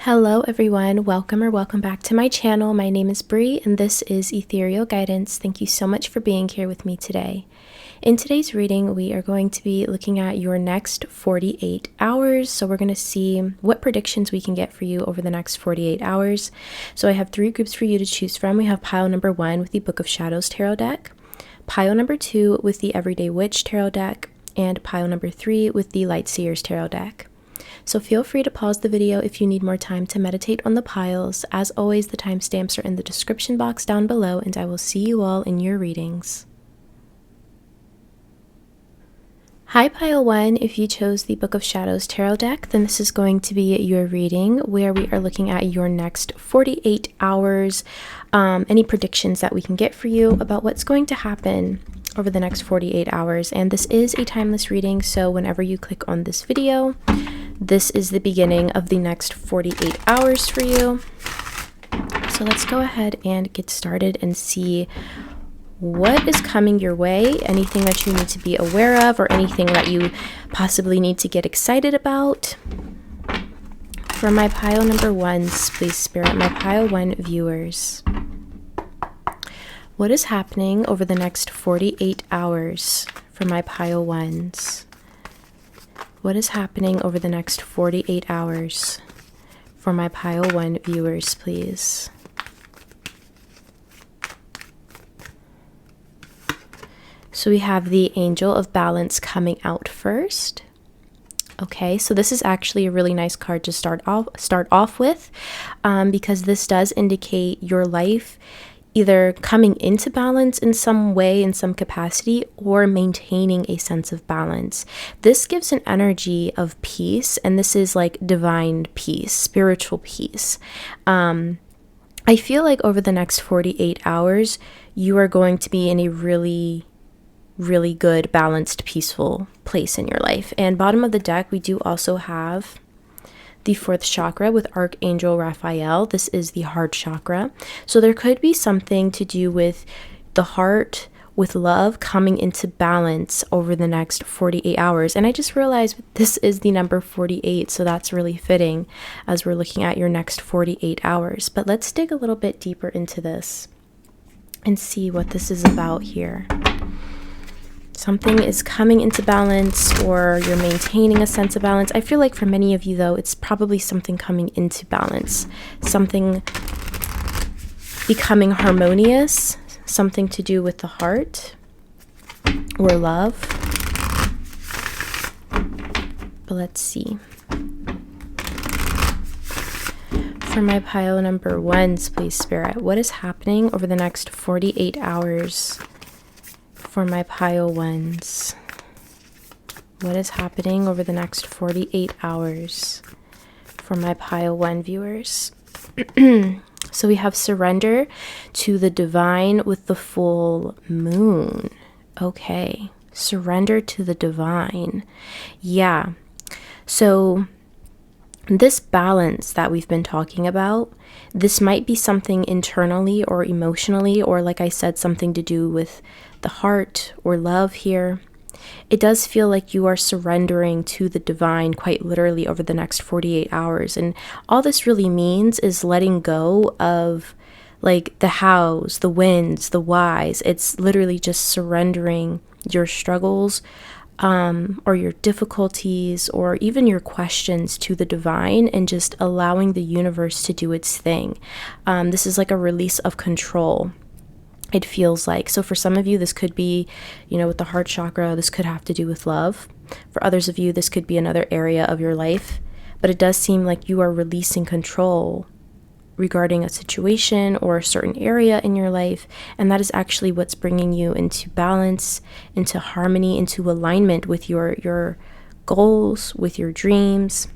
Hello everyone, welcome back to my channel. My name is Bree and this is Ethereal Guidance. Thank you so much for being here with me today. In today's reading, we are going to be looking at your next 48 hours. So we're going to see what predictions we can get for you over the next 48 hours. So I have three groups for you to choose from. We have pile number 1 with the Book of Shadows Tarot deck, pile number 2 with the Everyday Witch Tarot deck, and pile number 3 with the Light Seers Tarot deck. So feel free to pause the video if you need more time to meditate on the piles. As always, the timestamps are in the description box down below, and I will see you all in your readings. Hi Pile 1, if you chose the Book of Shadows Tarot deck, then this is going to be your reading where we are looking at your next 48 hours, any predictions that we can get for you about what's going to happen over the next 48 hours. And this is a timeless reading, so whenever you click on this video, this is the beginning of the next 48 hours for you. So let's go ahead and get started and see what is coming your way, anything that you need to be aware of or anything that you possibly need to get excited about. For my pile number 1s, please Spirit, my pile 1 viewers. What is happening over the next 48 hours for my pile 1s? What is happening over the next 48 hours for my pile 1 viewers, please? So we have the Angel of Balance coming out first. Okay, so this is actually a really nice card to start off with, because this does indicate your life either coming into balance in some way, in some capacity, or maintaining a sense of balance. This gives an energy of peace, and this is like divine peace, spiritual peace. I feel like over the next 48 hours, you are going to be in a really good, balanced, peaceful place in your life. And bottom of the deck, we do also have the 4th chakra with Archangel Raphael. This is the heart chakra. So there could be something to do with the heart, with love coming into balance over the next 48 hours. And I just realized this is the number 48, so that's really fitting as we're looking at your next 48 hours. But let's dig a little bit deeper into this and see what this is about here. Something is coming into balance, or you're maintaining a sense of balance. I feel like for many of you, though, it's probably something coming into balance, something becoming harmonious, something to do with the heart or love. But let's see. For my pile number 1s, please Spirit, what is happening over the next 48 hours? For my pile 1s, what is happening over the next 48 hours for my pile 1 viewers? So we have surrender to the divine with the full moon. Okay, surrender to the divine. Yeah, so this balance that we've been talking about, this might be something internally or emotionally, or like I said, something to do with the heart or love here. It does feel like you are surrendering to the divine quite literally over the next 48 hours. And all this really means is letting go of like the hows, the whens, the whys. It's literally just surrendering your struggles, or your difficulties, or even your questions to the divine, and just allowing the universe to do its thing. This is like a release of control, it feels like. So for some of you, this could be, with the heart chakra, this could have to do with love. For others of you, this could be another area of your life. But it does seem like you are releasing control regarding a situation or a certain area in your life, and that is actually what's bringing you into balance, into harmony, into alignment with your goals, with your dreams.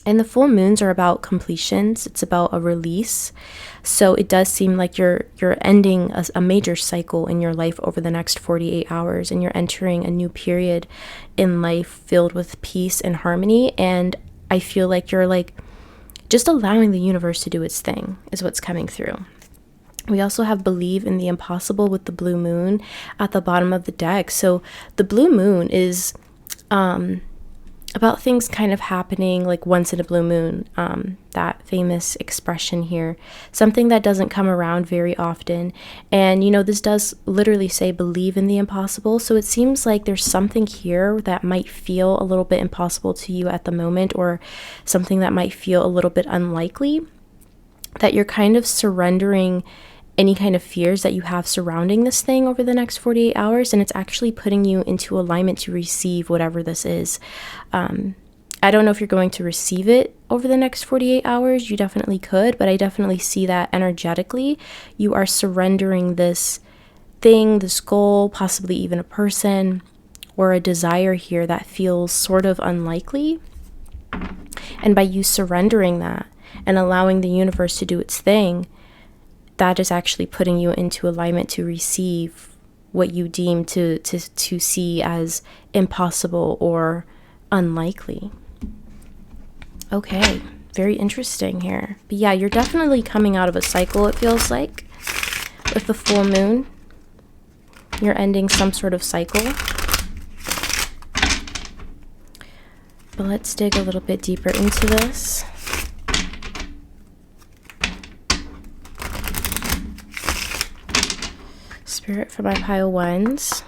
And the full moons are about completions. It's about a release. So it does seem like you're ending a major cycle in your life over the next 48 hours, and you're entering a new period in life filled with peace and harmony. And I feel like you're like just allowing the universe to do its thing is what's coming through. We also have believe in the impossible with the blue moon at the bottom of the deck. So the blue moon is about things kind of happening like once in a blue moon, that famous expression here, something that doesn't come around very often. And, you know, this does literally say believe in the impossible. So it seems like there's something here that might feel a little bit impossible to you at the moment, or something that might feel a little bit unlikely, that you're kind of surrendering any kind of fears that you have surrounding this thing over the next 48 hours, and it's actually putting you into alignment to receive whatever this is. I don't know if you're going to receive it over the next 48 hours. You definitely could, but I definitely see that energetically you are surrendering this thing, this goal, possibly even a person or a desire here that feels sort of unlikely. And by you surrendering that and allowing the universe to do its thing, that is actually putting you into alignment to receive what you deem to see as impossible or unlikely. Okay, very interesting here. But yeah, you're definitely coming out of a cycle, it feels like. With the full moon, you're ending some sort of cycle. But let's dig a little bit deeper into this. Spirit for my pile ones,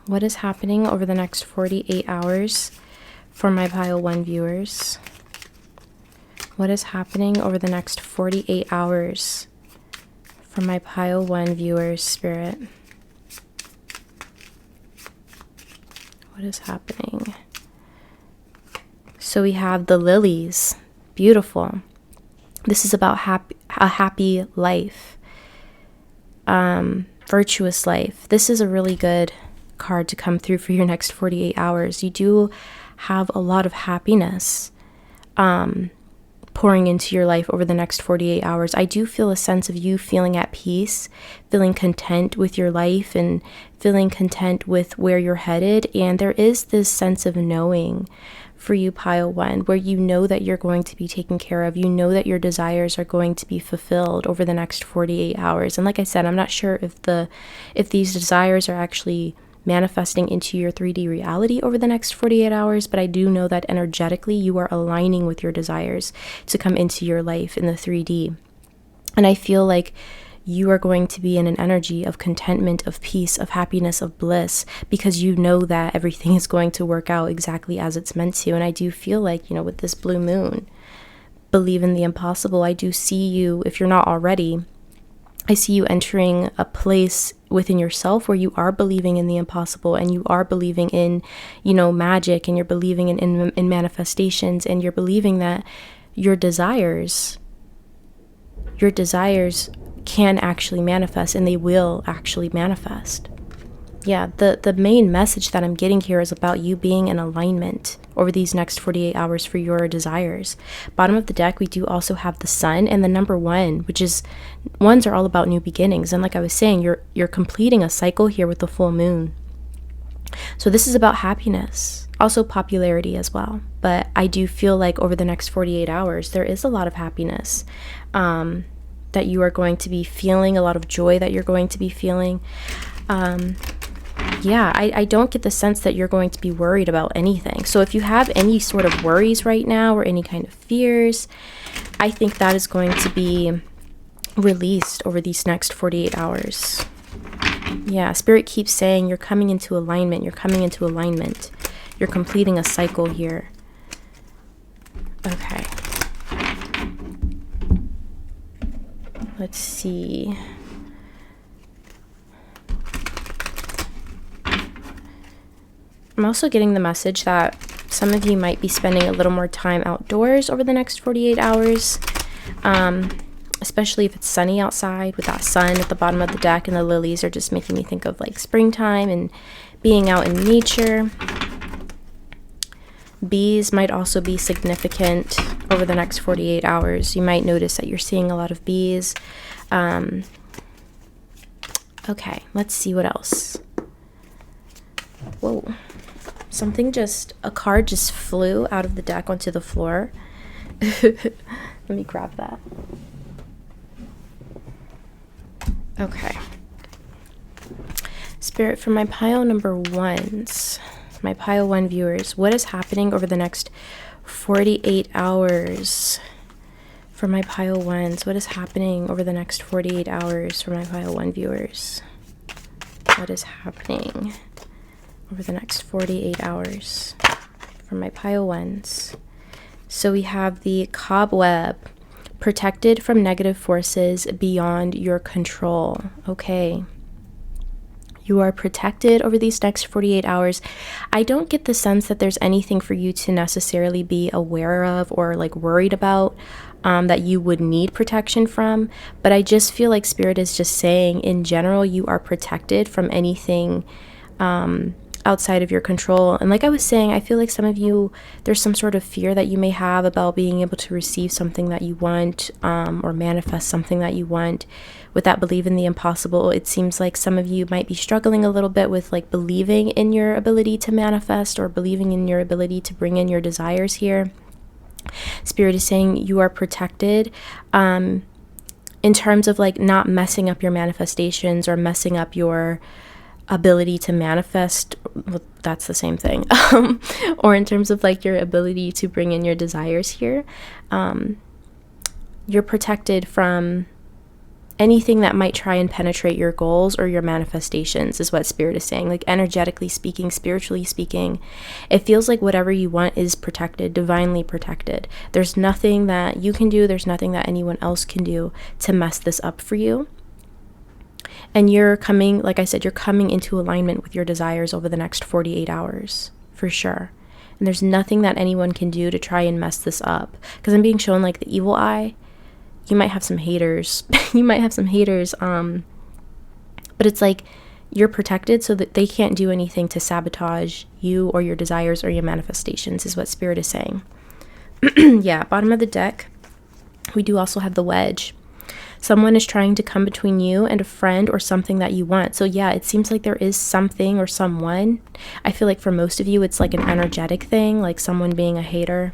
what is happening over the next 48 hours for my pile one viewers? What is happening over the next 48 hours for my pile one viewers, Spirit? What is happening? So we have the lilies. Beautiful. This is about a happy life. Virtuous life. This is a really good card to come through for your next 48 hours. You do have a lot of happiness pouring into your life over the next 48 hours. I do feel a sense of you feeling at peace, feeling content with your life, and feeling content with where you're headed. And there is this sense of knowing for you, pile one, where you know that you're going to be taken care of. You know that your desires are going to be fulfilled over the next 48 hours. And like I said, I'm not sure if these desires are actually manifesting into your 3D reality over the next 48 hours, but I do know that energetically you are aligning with your desires to come into your life in the 3D. And I feel like you are going to be in an energy of contentment, of peace, of happiness, of bliss, because you know that everything is going to work out exactly as it's meant to. And I do feel like, you know, with this blue moon, believe in the impossible. I do see you, if you're not already, I see you entering a place within yourself where you are believing in the impossible, and you are believing in, you know, magic, and you're believing in manifestations, and you're believing that your desires can actually manifest, and they will actually manifest. Yeah, the main message that I'm getting here is about you being in alignment over these next 48 hours for your desires. Bottom of the deck, we do also have the sun and the number one, which is, ones are all about new beginnings. And like I was saying, you're completing a cycle here with the full moon. So this is about happiness, also popularity as well. But I do feel like over the next 48 hours, there is a lot of happiness that you are going to be feeling, a lot of joy that you're going to be feeling. Yeah, I don't get the sense that you're going to be worried about anything. So if you have any sort of worries right now or any kind of fears, I think that is going to be released over these next 48 hours. Yeah, Spirit keeps saying you're coming into alignment. You're coming into alignment. You're completing a cycle here. Okay. Let's see. I'm also getting the message that some of you might be spending a little more time outdoors over the next 48 hours, especially if it's sunny outside with that sun at the bottom of the deck, and the lilies are just making me think of like springtime and being out in nature. Bees might also be significant over the next 48 hours. You might notice that you're seeing a lot of bees. Okay, let's see what else. Whoa. A card just flew out of the deck onto the floor. Let me grab that. Okay. Spirit for my pile number ones. For my pile 1 viewers, what is happening over the next 48 hours? For my pile 1s, what is happening over the next 48 hours for my pile 1 viewers? What is happening over the next 48 hours for my pile 1s? So we have the cobweb, protected from negative forces beyond your control. Okay. You are protected over these next 48 hours. I don't get the sense that there's anything for you to necessarily be aware of or like worried about that you would need protection from. But I just feel like Spirit is just saying in general, you are protected from anything outside of your control. And like I was saying, I feel like some of you, there's some sort of fear that you may have about being able to receive something that you want or manifest something that you want. With that believe in the impossible, it seems like some of you might be struggling a little bit with like believing in your ability to manifest or believing in your ability to bring in your desires here. Spirit is saying you are protected in terms of like not messing up your manifestations or messing up your ability to manifest. Well, that's the same thing. Or in terms of like your ability to bring in your desires here. You're protected from anything that might try and penetrate your goals or your manifestations is what Spirit is saying. Like energetically speaking, spiritually speaking, it feels like whatever you want is protected, divinely protected. There's nothing that you can do, there's nothing that anyone else can do to mess this up for you. And you're coming, like I said, you're coming into alignment with your desires over the next 48 hours, for sure. And there's nothing that anyone can do to try and mess this up. Because I'm being shown like the evil eye. You might have some haters. You might have some haters. But it's like you're protected so that they can't do anything to sabotage you or your desires or your manifestations is what Spirit is saying. Yeah, bottom of the deck, we do also have the wedge. Someone is trying to come between you and a friend or something that you want. So yeah, it seems like there is something or someone. I feel like for most of you, it's like an energetic thing, like someone being a hater,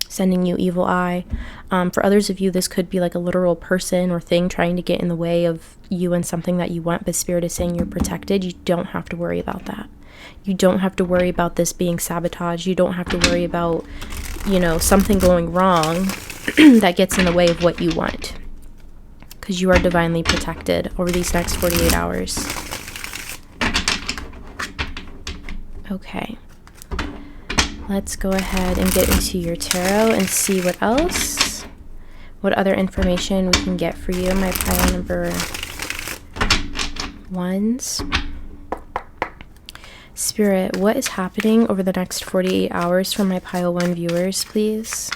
sending you evil eye. For others of you, this could be like a literal person or thing trying to get in the way of you and something that you want, but Spirit is saying you're protected. You don't have to worry about that. You don't have to worry about this being sabotaged. You don't have to worry about, you know, something going wrong that gets in the way of what you want. Because you are divinely protected over these next 48 hours. Okay. Let's go ahead and get into your tarot and see what else, what other information we can get for you, my pile number 1s. Spirit, what is happening over the next 48 hours for my pile 1 viewers, please?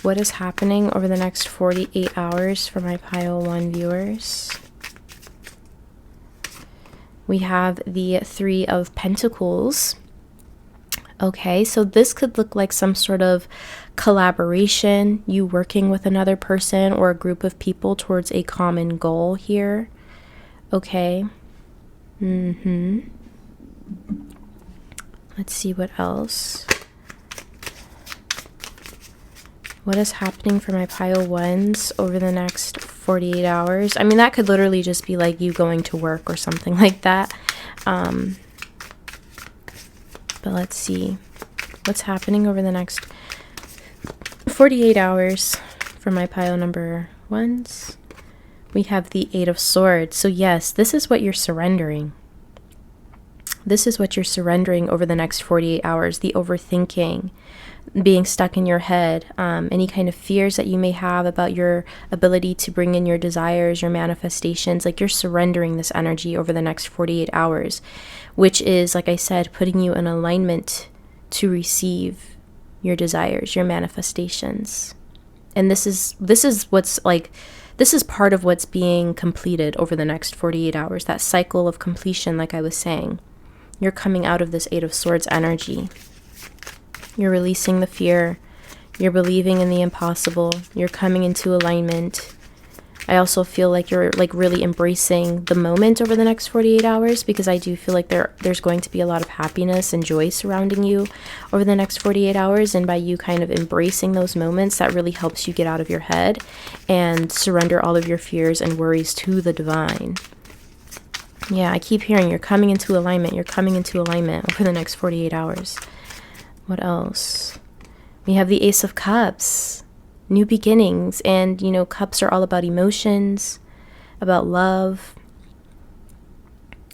What is happening over the next 48 hours for my pile 1 viewers? We have the 3 of Pentacles. Okay, so this could look like some sort of collaboration, you working with another person or a group of people towards a common goal here. Okay. Let's see what else. What is happening for my pile 1s over the next 48 hours? I mean, that could literally just be like you going to work or something like that. But let's see. What's happening over the next 48 hours for my pile number 1s? We have the 8 of Swords. So yes, this is what you're surrendering. This is what you're surrendering over the next 48 hours. The overthinking, being stuck in your head, any kind of fears that you may have about your ability to bring in your desires, your manifestations, like you're surrendering this energy over the next 48 hours, which is, like I said, putting you in alignment to receive your desires, your manifestations. And this is what's like, this is part of what's being completed over the next 48 hours, that cycle of completion, like I was saying. You're coming out of this 8 of Swords energy. You're releasing the fear. You're believing in the impossible. You're coming into alignment. I also feel like you're like really embracing the moment over the next 48 hours, because I do feel like there's going to be a lot of happiness and joy surrounding you over the next 48 hours. And by you kind of embracing those moments, that really helps you get out of your head and surrender all of your fears and worries to the divine. Yeah, I keep hearing you're coming into alignment. You're coming into alignment over the next 48 hours. What else? We have the Ace of Cups, new beginnings. And, you know, cups are all about emotions, about love.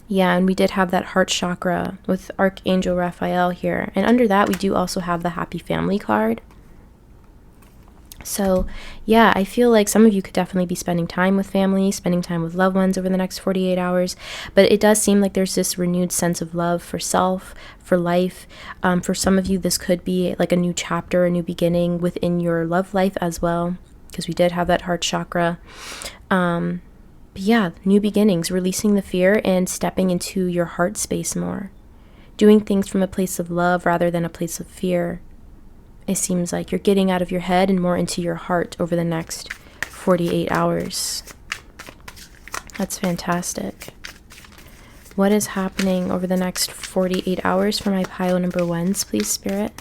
Yeah, and we did have that heart chakra with Archangel Raphael here. And under that, we do also have the Happy Family card. So, yeah, I feel like some of you could definitely be spending time with family, spending time with loved ones over the next 48 hours. But it does seem like there's this renewed sense of love for self, for life. For some of you, this could be like a new chapter, a new beginning within your love life as well, because we did have that heart chakra. But yeah, new beginnings, releasing the fear and stepping into your heart space more. Doing things from a place of love rather than a place of fear. It seems like you're getting out of your head and more into your heart over the next 48 hours. That's fantastic. What is happening over the next 48 hours for my pile number ones, please, Spirit?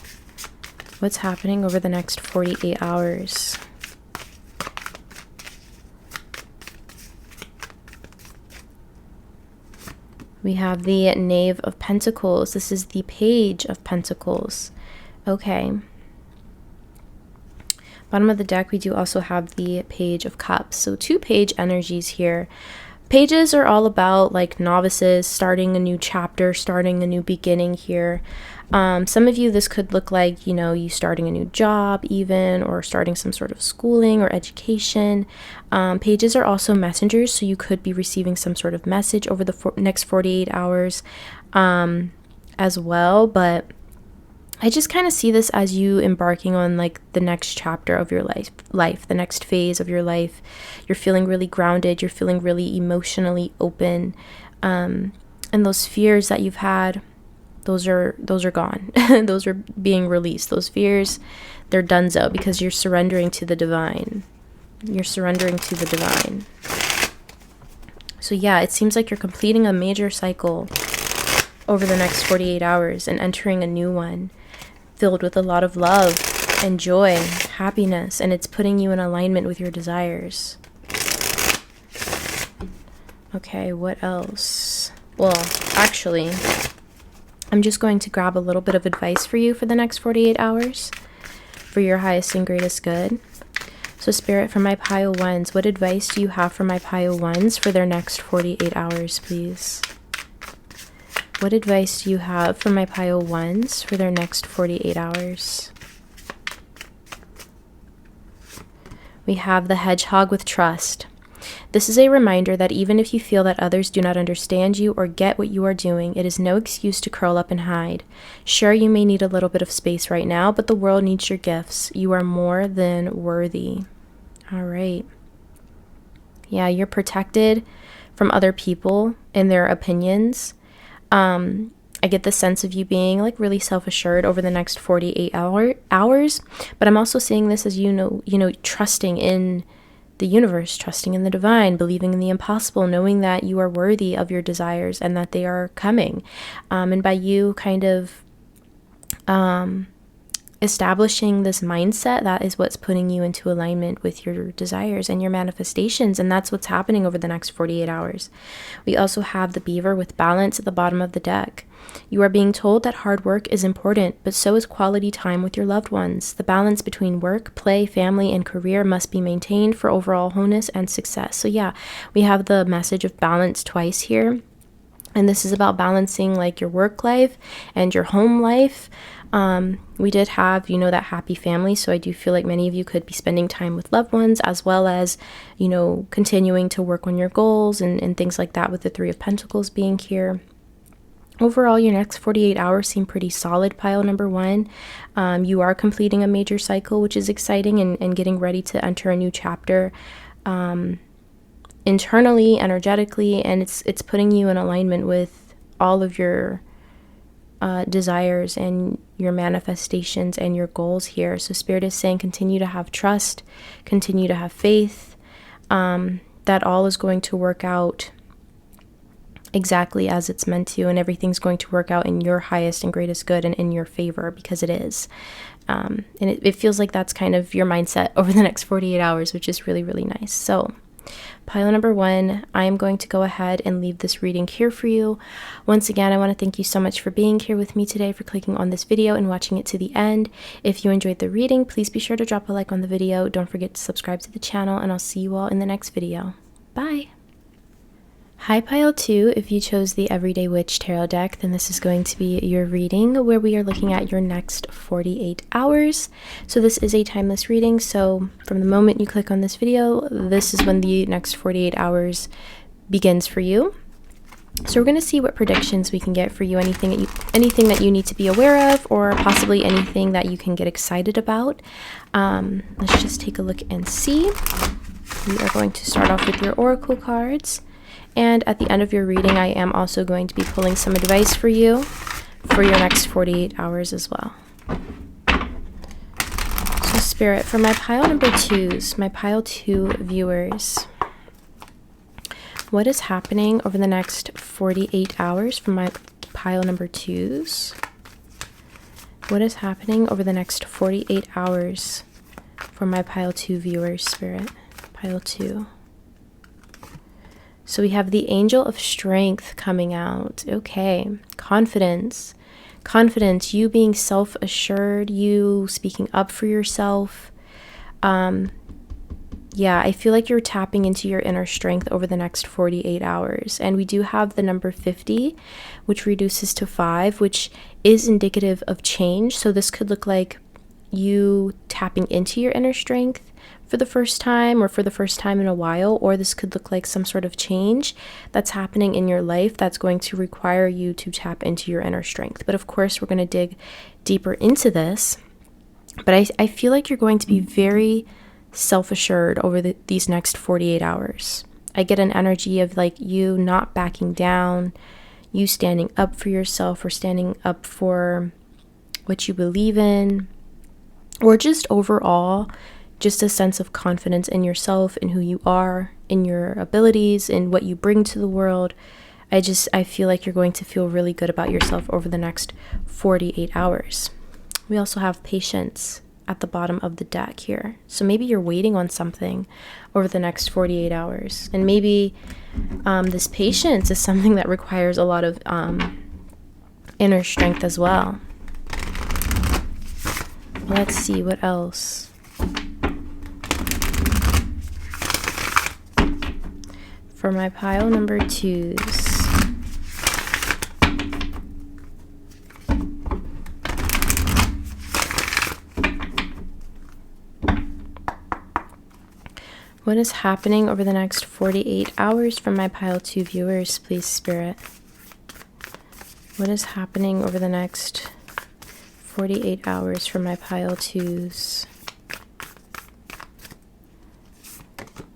What's happening over the next 48 hours? We have the Knave of Pentacles. This is the Page of Pentacles. Okay. Bottom of the deck, we do also have the Page of Cups. So 2 page energies here. Pages are all about like novices, starting a new chapter, starting a new beginning here. Some of you, this could look like, you know, you starting a new job even, or starting some sort of schooling or education. Pages are also messengers, so you could be receiving some sort of message over the next 48 hours as well. But I just kind of see this as you embarking on like the next chapter of your life, the next phase of your life. You're feeling really grounded. You're feeling really emotionally open. And those fears that you've had, those are gone. Those are being released. Those fears, they're donezo because you're surrendering to the divine. You're surrendering to the divine. So yeah, it seems like you're completing a major cycle over the next 48 hours and entering a new one, filled with a lot of love and joy, happiness, and it's putting you in alignment with your desires. Okay, what else? Well, actually, I'm just going to grab a little bit of advice for you for the next 48 hours for your highest and greatest good. So Spirit, for my pile ones, what advice do you have for my pile ones for their next 48 hours, please? What advice do you have for my pile ones for their next 48 hours? We have the Hedgehog with Trust. This is a reminder that even if you feel that others do not understand you or get what you are doing, it is no excuse to curl up and hide. Sure, you may need a little bit of space right now, but the world needs your gifts. You are more than worthy. All right. Yeah, you're protected from other people and their opinions. I get the sense of you being like really self-assured over the next 48 hours, but I'm also seeing this as, you know, trusting in the universe, trusting in the divine, believing in the impossible, knowing that you are worthy of your desires and that they are coming. And by you kind of establishing this mindset, that is what's putting you into alignment with your desires and your manifestations, and that's what's happening over the next 48 hours. We also have the Beaver with Balance at the bottom of the deck. You are being told that hard work is important, but so is quality time with your loved ones. The balance between work, play, family, and career must be maintained for overall wholeness and success. So yeah, we have the message of balance twice here. And this is about balancing like your work life and your home life. We did have, you know, that happy family. So I do feel like many of you could be spending time with loved ones, as well as, you know, continuing to work on your goals and things like that, with the Three of Pentacles being here. Overall, your next 48 hours seem pretty solid, pile number one. You are completing a major cycle, which is exciting, and getting ready to enter a new chapter internally, energetically, and it's putting you in alignment with all of your desires and your manifestations and your goals here. So Spirit is saying continue to have trust, continue to have faith, that all is going to work out exactly as it's meant to, and everything's going to work out in your highest and greatest good and in your favor, because it is. And it feels like that's kind of your mindset over the next 48 hours, which is really, really nice. So Pile number 1, I am going to go ahead and leave this reading here for you. Once again, I want to thank you so much for being here with me today, for clicking on this video and watching it to the end. If you enjoyed the reading, please be sure to drop a like on the video. Don't forget to subscribe to the channel, and I'll see you all in the next video. Bye! Hi Pile 2, if you chose the Everyday Witch Tarot deck, then this is going to be your reading where we are looking at your next 48 hours. So this is a timeless reading, so from the moment you click on this video, this is when the next 48 hours begins for you. So we're going to see what predictions we can get for you, anything that you need to be aware of, or possibly anything that you can get excited about. Let's just take a look and see. We are going to start off with your oracle cards. And at the end of your reading, I am also going to be pulling some advice for you for your next 48 hours as well. So Spirit, for my pile number 2s, my pile 2 viewers, what is happening over the next 48 hours for my pile number 2s? What is happening over the next 48 hours for my pile 2 viewers, Spirit? Pile 2. So we have the Angel of Strength coming out. Okay. Confidence. Confidence. You being self-assured. You speaking up for yourself. Yeah, I feel like you're tapping into your inner strength over the next 48 hours. And we do have the number 50, which reduces to 5, which is indicative of change. So this could look like you tapping into your inner strength for the first time, or for the first time in a while, or this could look like some sort of change that's happening in your life that's going to require you to tap into your inner strength. But of course, we're going to dig deeper into this. But I feel like you're going to be very self-assured over these next 48 hours. I get an energy of like you not backing down, you standing up for yourself, or standing up for what you believe in, or just overall, just a sense of confidence in yourself, in who you are, in your abilities, in what you bring to the world. I feel like you're going to feel really good about yourself over the next 48 hours. We also have patience at the bottom of the deck here. So maybe you're waiting on something over the next 48 hours. And maybe this patience is something that requires a lot of inner strength as well. Let's see what else. For my pile number 2s, what is happening over the next 48 hours for my pile 2 viewers, please, Spirit? What is happening over the next 48 hours for my pile 2s?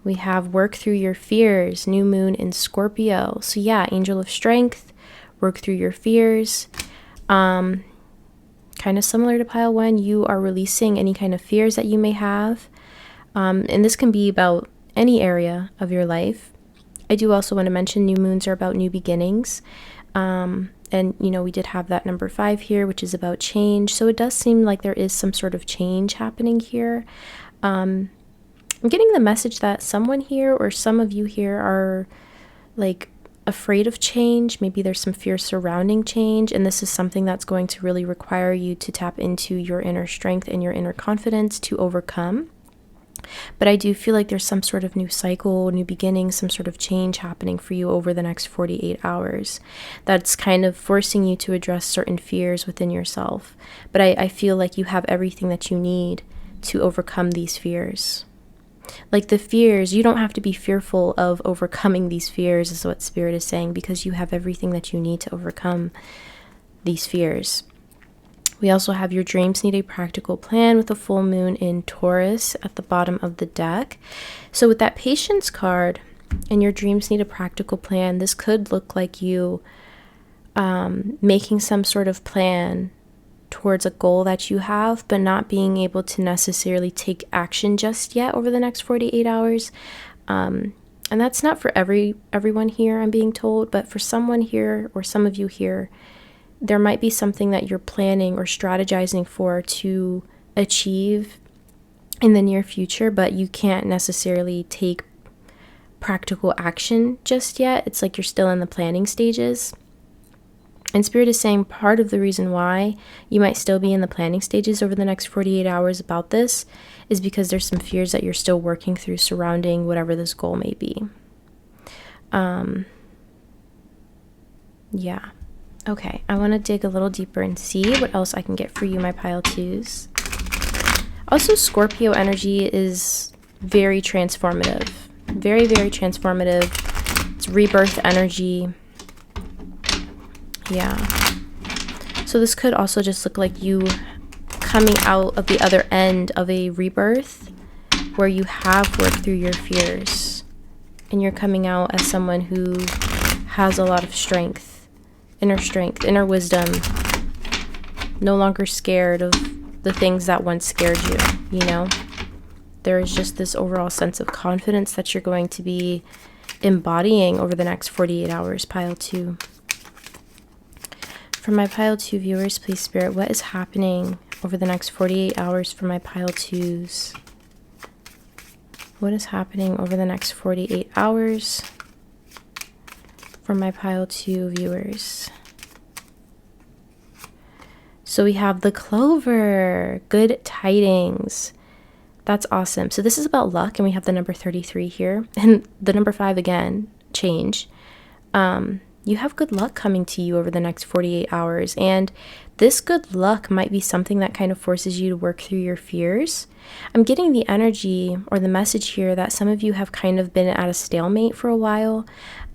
We have work through your fears, new moon in Scorpio. So yeah, Angel of Strength, work through your fears. Kind of similar to pile 1, you are releasing any kind of fears that you may have. And this can be about any area of your life. I do also want to mention new moons are about new beginnings. And, you know, we did have that number 5 here, which is about change. So it does seem like there is some sort of change happening here. I'm getting the message that someone here, or some of you here, are like afraid of change. Maybe there's some fear surrounding change, and this is something that's going to really require you to tap into your inner strength and your inner confidence to overcome. But I do feel like there's some sort of new cycle, new beginning, some sort of change happening for you over the next 48 hours that's kind of forcing you to address certain fears within yourself. But I feel like you have everything that you need to overcome these fears. Like the fears, you don't have to be fearful of overcoming these fears, is what Spirit is saying, because you have everything that you need to overcome these fears. We also have your dreams need a practical plan with a full moon in Taurus at the bottom of the deck. So with that patience card and your dreams need a practical plan, this could look like you making some sort of plan towards a goal that you have, but not being able to necessarily take action just yet over the next 48 hours. And that's not for everyone here, I'm being told, but for someone here, or some of you here, there might be something that you're planning or strategizing for to achieve in the near future, but you can't necessarily take practical action just yet. It's like you're still in the planning stages. And Spirit is saying part of the reason why you might still be in the planning stages over the next 48 hours about this is because there's some fears that you're still working through surrounding whatever this goal may be. Yeah. Okay, I want to dig a little deeper and see what else I can get for you, my pile twos. Also, Scorpio energy is very transformative. Very, very transformative. It's rebirth energy. Yeah. So this could also just look like you coming out of the other end of a rebirth where you have worked through your fears. And you're coming out as someone who has a lot of strength, inner wisdom, no longer scared of the things that once scared you, you know? There is just this overall sense of confidence that you're going to be embodying over the next 48 hours, pile 2. For my pile 2 viewers, please, Spirit, what is happening over the next 48 hours for my pile 2s? What is happening over the next 48 hours for my pile 2 viewers? So we have the Clover. Good tidings. That's awesome. So this is about luck, and we have the number 33 here. And the number 5 again, change. You have good luck coming to you over the next 48 hours. And this good luck might be something that kind of forces you to work through your fears. I'm getting the energy or the message here that some of you have kind of been at a stalemate for a while.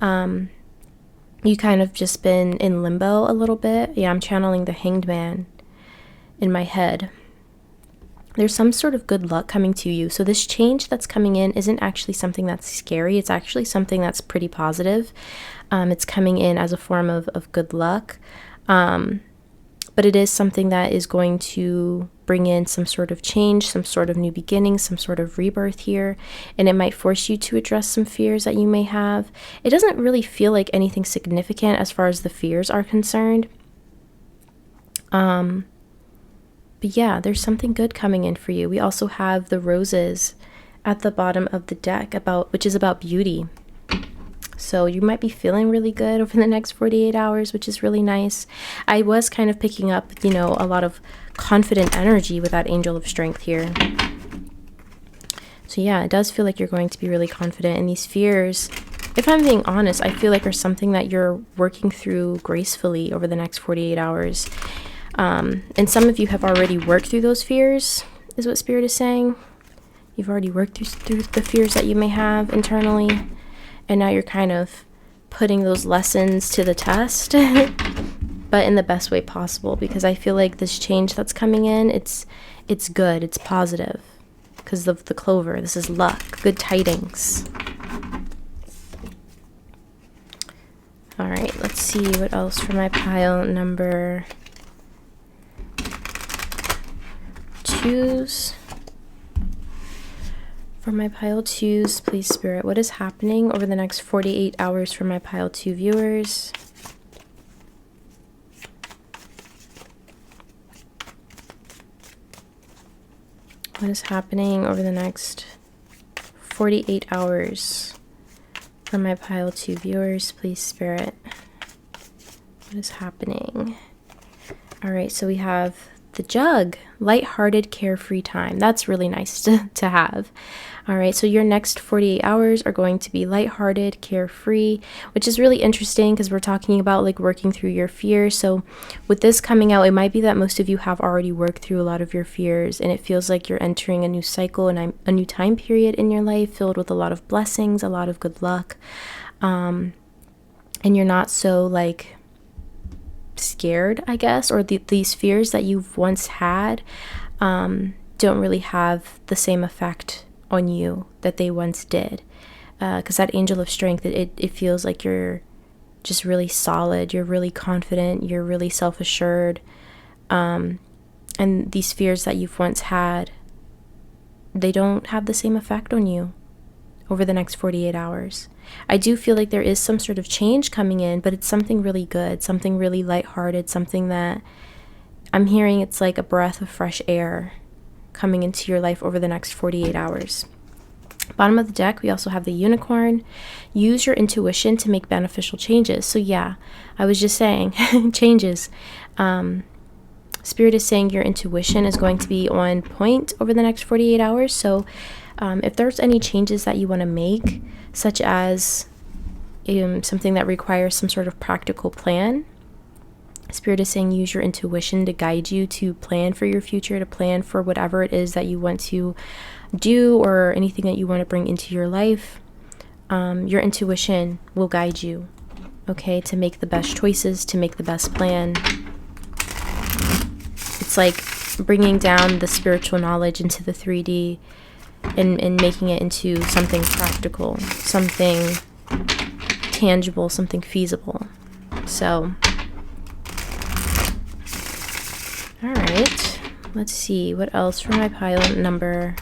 You kind of just been in limbo a little bit. Yeah, I'm channeling the Hanged Man in my head. There's some sort of good luck coming to you. So this change that's coming in isn't actually something that's scary. It's actually something that's pretty positive. It's coming in as a form of good luck. But it is something that is going to bring in some sort of change, some sort of new beginning, some sort of rebirth here. And it might force you to address some fears that you may have. It doesn't really feel like anything significant as far as the fears are concerned. But yeah, there's something good coming in for you. We also have the roses at the bottom of the deck, which is about beauty. So you might be feeling really good over the next 48 hours, which is really nice. I was kind of picking up, a lot of confident energy with that Angel of Strength here. So yeah, it does feel like you're going to be really confident. And these fears, if I'm being honest, I feel like are something that you're working through gracefully over the next 48 hours. And some of you have already worked through those fears, is what Spirit is saying. You've already worked through the fears that you may have internally. And now you're kind of putting those lessons to the test, but in the best way possible. Because I feel like this change that's coming in, it's good, it's positive. Because of the Clover, this is luck, good tidings. All right, let's see what else for my pile number 2s. For my pile 2s, please, Spirit, what is happening over the next 48 hours for my pile 2 viewers? What is happening over the next 48 hours for my pile 2 viewers, please, Spirit? What is happening? All right, so we have the Jug, lighthearted, carefree time. That's really nice to have. All right, so your next 48 hours are going to be lighthearted, carefree, which is really interesting because we're talking about like working through your fears. So with this coming out, it might be that most of you have already worked through a lot of your fears, and it feels like you're entering a new cycle and a new time period in your life filled with a lot of blessings, a lot of good luck. And you're not so like scared, I guess, or these fears that you've once had don't really have the same effect on you that they once did, because that Angel of Strength, it feels like you're just really solid, you're really confident, you're really self-assured, and these fears that you've once had, they don't have the same effect on you over the next 48 hours. I do feel like there is some sort of change coming in, but it's something really good, something really lighthearted, something that I'm hearing it's like a breath of fresh air coming into your life over the next 48 hours. Bottom of the deck, we also have the unicorn. Use your intuition to make beneficial changes. So yeah, I was just saying, changes. Spirit is saying your intuition is going to be on point over the next 48 hours. So if there's any changes that you want to make, such as something that requires some sort of practical plan, Spirit is saying use your intuition to guide you to plan for your future, to plan for whatever it is that you want to do or anything that you want to bring into your life. Your intuition will guide you, okay, to make the best choices, to make the best plan. It's like bringing down the spiritual knowledge into the 3D and making it into something practical, something tangible, something feasible. So, all right, let's see what else for my pile number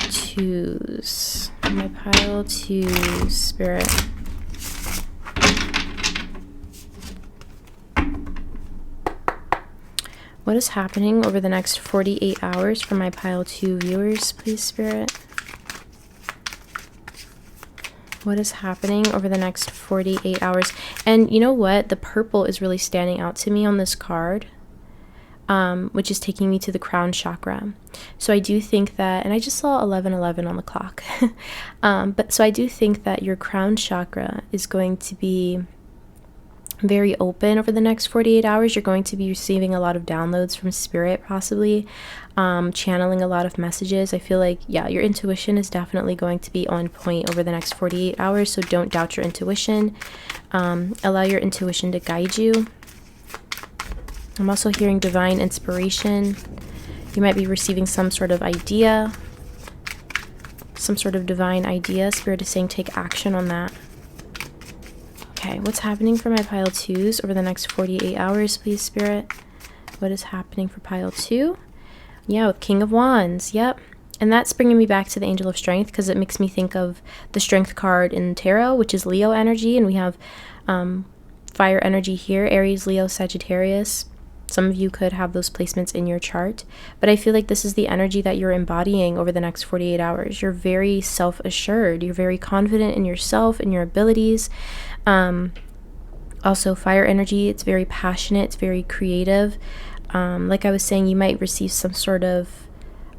2s. My pile 2 Spirit. What is happening over the next 48 hours for my pile 2 viewers, please, Spirit? What is happening over the next 48 hours? And you know what? The purple is really standing out to me on this card, which is taking me to the crown chakra. So I do think that, and I just saw 11:11 on the clock. So I do think that your crown chakra is going to be very open over the next 48 hours. You're going to be receiving a lot of downloads from Spirit, possibly channeling a lot of messages. I feel like, yeah, your intuition is definitely going to be on point over the next 48 hours. So don't doubt your intuition. Allow your intuition to guide you. I'm also hearing divine inspiration. You might be receiving some sort of idea, some sort of divine idea. Spirit is saying take action on that. Okay, what's happening for my pile 2s over the next 48 hours, please, Spirit? What is happening for pile 2? Yeah, with King of Wands. Yep. And that's bringing me back to the Angel of Strength because it makes me think of the Strength card in Tarot, which is Leo energy. And we have fire energy here, Aries, Leo, Sagittarius. Some of you could have those placements in your chart. But I feel like this is the energy that you're embodying over the next 48 hours. You're very self-assured. You're very confident in yourself and your abilities. Also fire energy, it's very passionate, it's very creative. Like I was saying, you might receive some sort of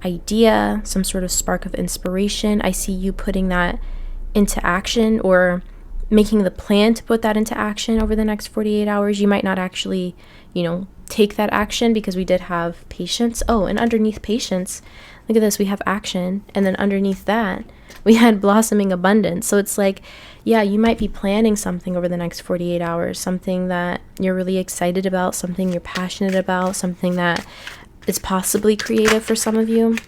idea, some sort of spark of inspiration. I see you putting that into action or making the plan to put that into action over the next 48 hours. You might not actually, take that action because we did have patience. Oh, and underneath patience, look at this, we have action. And then underneath that, we had blossoming abundance. So it's like, yeah, you might be planning something over the next 48 hours, something that you're really excited about, something you're passionate about, something that is possibly creative for some of you.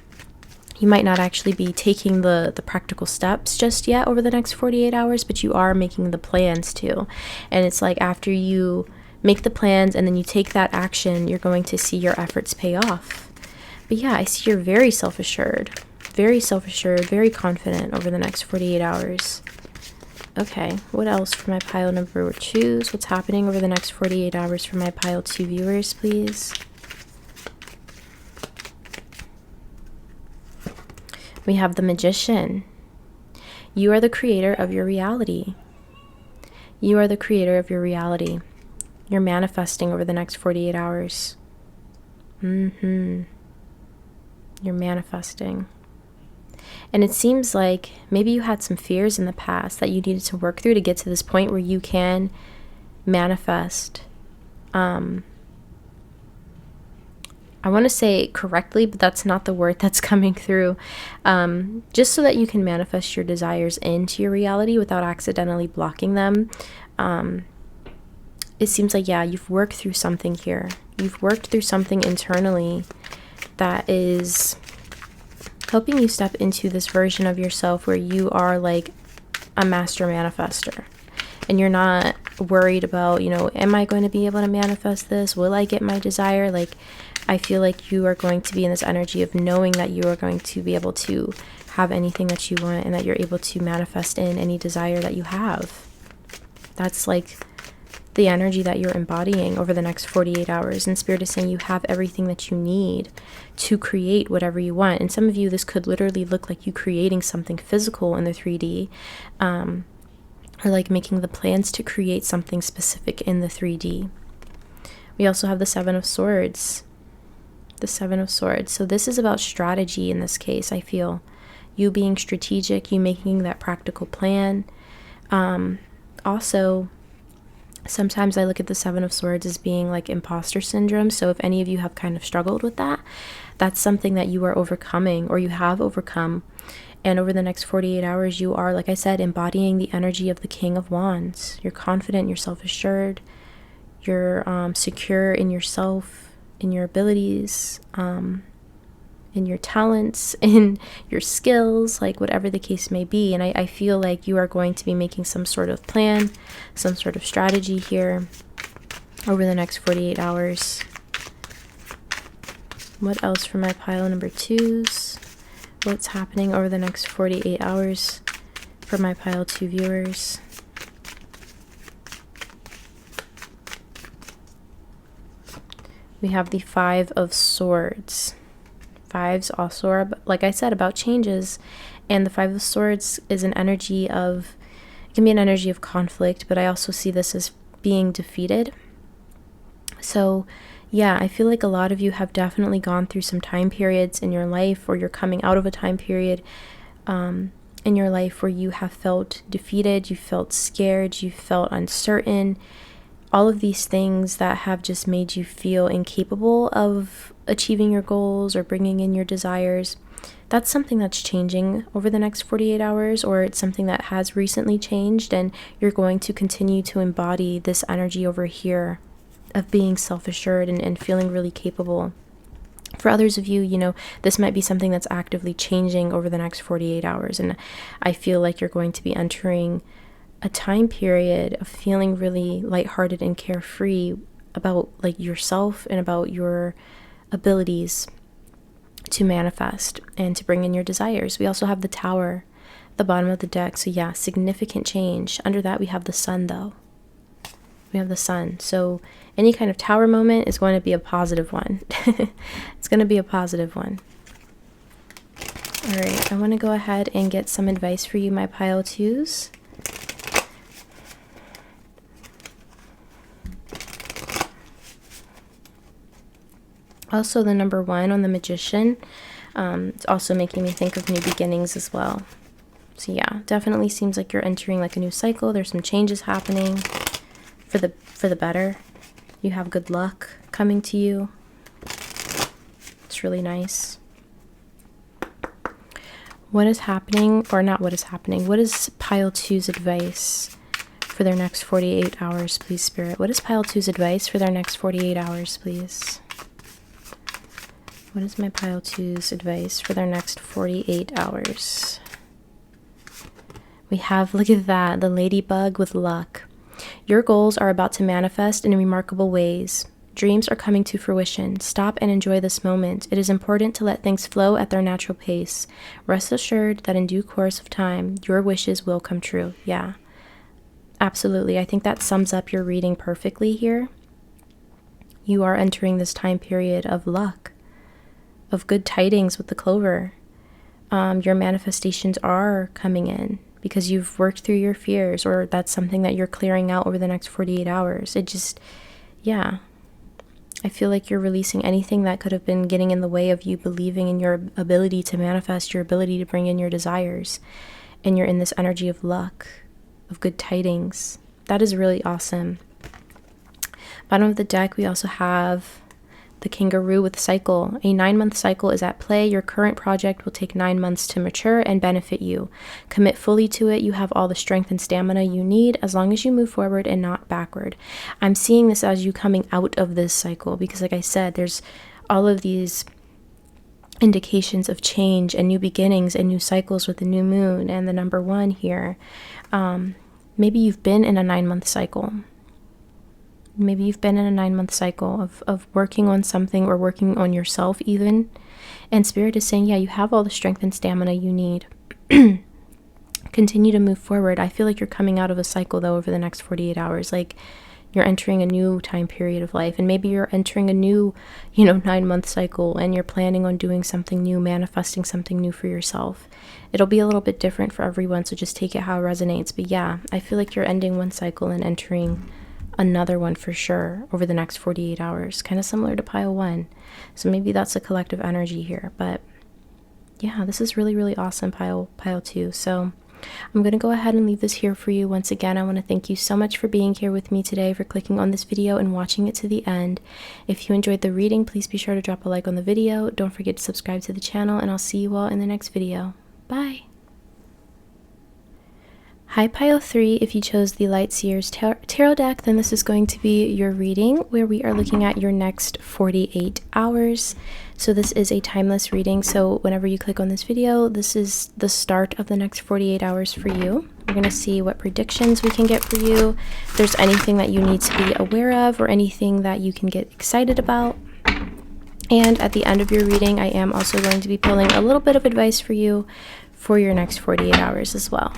You might not actually be taking the practical steps just yet over the next 48 hours, but you are making the plans too. And it's like after you make the plans and then you take that action, you're going to see your efforts pay off. But yeah, I see you're very self-assured, very confident over the next 48 hours. Okay, what else for my pile number 2s? What's happening over the next 48 hours for my pile 2 viewers, please? We have the Magician. You are the creator of your reality. You are the creator of your reality. You're manifesting over the next 48 hours. You're manifesting. And it seems like maybe you had some fears in the past that you needed to work through to get to this point where you can manifest. I want to say correctly, but that's not the word that's coming through. Just so that you can manifest your desires into your reality without accidentally blocking them. It seems like, yeah, you've worked through something here. You've worked through something internally that is helping you step into this version of yourself where you are like a master manifester. And you're not worried about, am I going to be able to manifest this? Will I get my desire? Like, I feel like you are going to be in this energy of knowing that you are going to be able to have anything that you want and that you're able to manifest in any desire that you have. That's like the energy that you're embodying over the next 48 hours. And Spirit is saying you have everything that you need to create whatever you want. And some of you, this could literally look like you creating something physical in the 3D, or like making the plans to create something specific in the 3D. We also have the Seven of Swords. The Seven of Swords. So this is about strategy in this case, I feel. You being strategic, you making that practical plan. Also, sometimes I look at the Seven of Swords as being like imposter syndrome. So if any of you have kind of struggled with that, that's something that you are overcoming, or you have overcome. And over the next 48 hours, you are, like I said, embodying the energy of the King of Wands. You're confident, you're self-assured, you're secure in yourself, in your abilities, in your talents, in your skills, like whatever the case may be. And I feel like you are going to be making some sort of plan, some sort of strategy here over the next 48 hours. What else for my pile number 2s? What's happening over the next 48 hours for my pile 2 viewers? We have the Five of Swords. Fives also are, like I said, about changes. And the Five of Swords is an energy of, it can be an energy of conflict, but I also see this as being defeated. So yeah, I feel like a lot of you have definitely gone through some time periods in your life, or you're coming out of a time period in your life where you have felt defeated, you felt scared, you felt uncertain. All of these things that have just made you feel incapable of achieving your goals or bringing in your desires. That's something that's changing over the next 48 hours, or it's something that has recently changed, and you're going to continue to embody this energy over here of being self-assured and feeling really capable. For others of you, you know, this might be something that's actively changing over the next 48 hours. And I feel like you're going to be entering a time period of feeling really lighthearted and carefree about like yourself and about your abilities to manifest and to bring in your desires. We also have the Tower, the bottom of the deck. So yeah, significant change. Under that, we have the Sun though. We have the Sun. So any kind of Tower moment is going to be a positive one. It's going to be a positive one. All right, I want to go ahead and get some advice for you, my pile 2s. Also, the number 1 on the Magician, it's also making me think of new beginnings as well. So yeah, definitely seems like you're entering like a new cycle. There's some changes happening for the better. You have good luck coming to you. It's really nice. What is happening, or not what is happening, what is pile 2's advice for their next 48 hours, please, Spirit? What is pile 2's advice for their next 48 hours, please? What is my pile 2's advice for their next 48 hours? We have, look at that, the ladybug with luck. Your goals are about to manifest in remarkable ways. Dreams are coming to fruition. Stop and enjoy this moment. It is important to let things flow at their natural pace. Rest assured that in due course of time, your wishes will come true. Yeah, absolutely. I think that sums up your reading perfectly here. You are entering this time period of luck, of good tidings with the clover. Your manifestations are coming in because you've worked through your fears, or that's something that you're clearing out over the next 48 hours. It just, yeah. I feel like you're releasing anything that could have been getting in the way of you believing in your ability to manifest, your ability to bring in your desires. And you're in this energy of luck, of good tidings. That is really awesome. Bottom of the deck, we also have the kangaroo with cycle. A 9-month cycle is at play. Your current project will take 9 months to mature and benefit you. Commit fully to it. You have all the strength and stamina you need as long as you move forward and not backward. I'm seeing this as you coming out of this cycle because, like I said, there's all of these indications of change and new beginnings and new cycles with the new moon and the number 1 here. Maybe you've been in a 9-month cycle. Maybe you've been in a 9-month cycle of working on something or working on yourself even. And Spirit is saying, yeah, you have all the strength and stamina you need. Continue to move forward. I feel like you're coming out of a cycle, though, over the next 48 hours. Like, You're entering a new time period of life, and maybe you're entering a new, 9-month cycle, and you're planning on doing something new, manifesting something new for yourself. It'll be a little bit different for everyone, so just take it how it resonates. But yeah, I feel like you're ending one cycle and entering another one for sure over the next 48 hours, kind of similar to pile 1. So maybe that's a collective energy here. But yeah, this is really, really awesome, pile 2. So I'm going to go ahead and leave this here for you. Once again, I want to thank you so much for being here with me today, for clicking on this video and watching it to the end. If you enjoyed the reading, please be sure to drop a like on the video. Don't forget to subscribe to the channel, and I'll see you all in the next video. Bye! Hi Pile 3, if you chose the Light Seers Tarot deck, then this is going to be your reading where we are looking at your next 48 hours. So this is a timeless reading, so whenever you click on this video, this is the start of the next 48 hours for you. We're going to see what predictions we can get for you, if there's anything that you need to be aware of or anything that you can get excited about. And at the end of your reading, I am also going to be pulling a little bit of advice for you for your next 48 hours as well.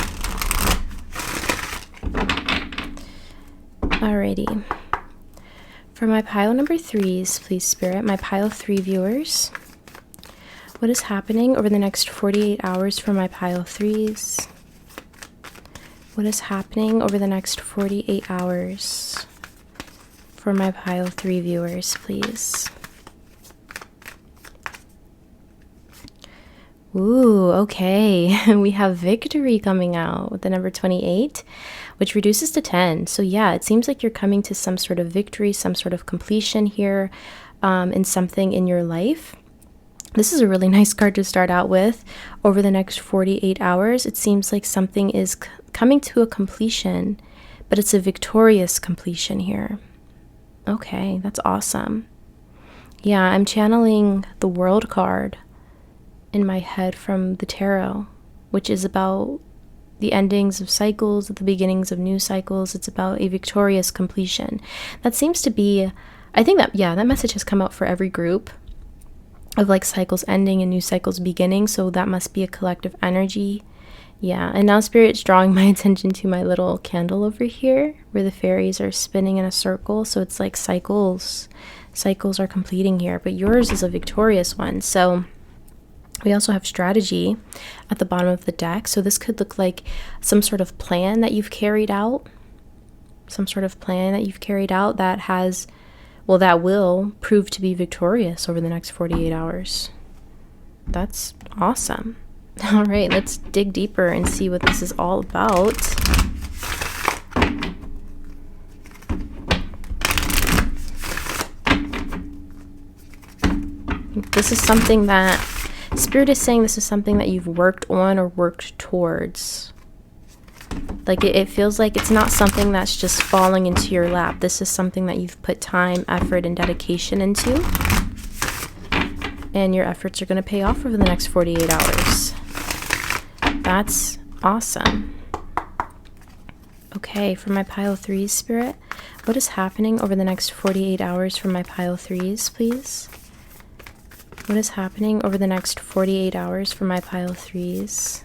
Alrighty. For my pile number 3s, please Spirit, my pile 3 viewers, what is happening over the next 48 hours for my pile 3s? What is happening over the next 48 hours for my pile 3 viewers, please? Ooh, okay. We have victory coming out with the number 28, which reduces to 10. So yeah, it seems like you're coming to some sort of victory, some sort of completion here in something in your life. This is a really nice card to start out with. Over the next 48 hours, it seems like something is coming to a completion, but it's a victorious completion here. Okay, that's awesome. Yeah, I'm channeling the World card in my head from the tarot, which is about the endings of cycles, the beginnings of new cycles. It's about a victorious completion. That seems to be, I think that, yeah, that message has come out for every group of like cycles ending and new cycles beginning. So that must be a collective energy. Yeah, and now Spirit's drawing my attention to my little candle over here where the fairies are spinning in a circle. So it's like cycles are completing here, but yours is a victorious one. So we also have strategy at the bottom of the deck. So this could look like some sort of plan that you've carried out. That has, well, that will prove to be victorious over the next 48 hours. That's awesome. All right, let's dig deeper and see what this is all about. This is something that Spirit is saying, this is something that you've worked on or worked towards. Like it feels like it's not something that's just falling into your lap. This is something that you've put time, effort, and dedication into. And your efforts are going to pay off over the next 48 hours. That's awesome. Okay, for my pile 3s, Spirit, what is happening over the next 48 hours for my pile 3s, please? What is happening over the next 48 hours for my pile 3s?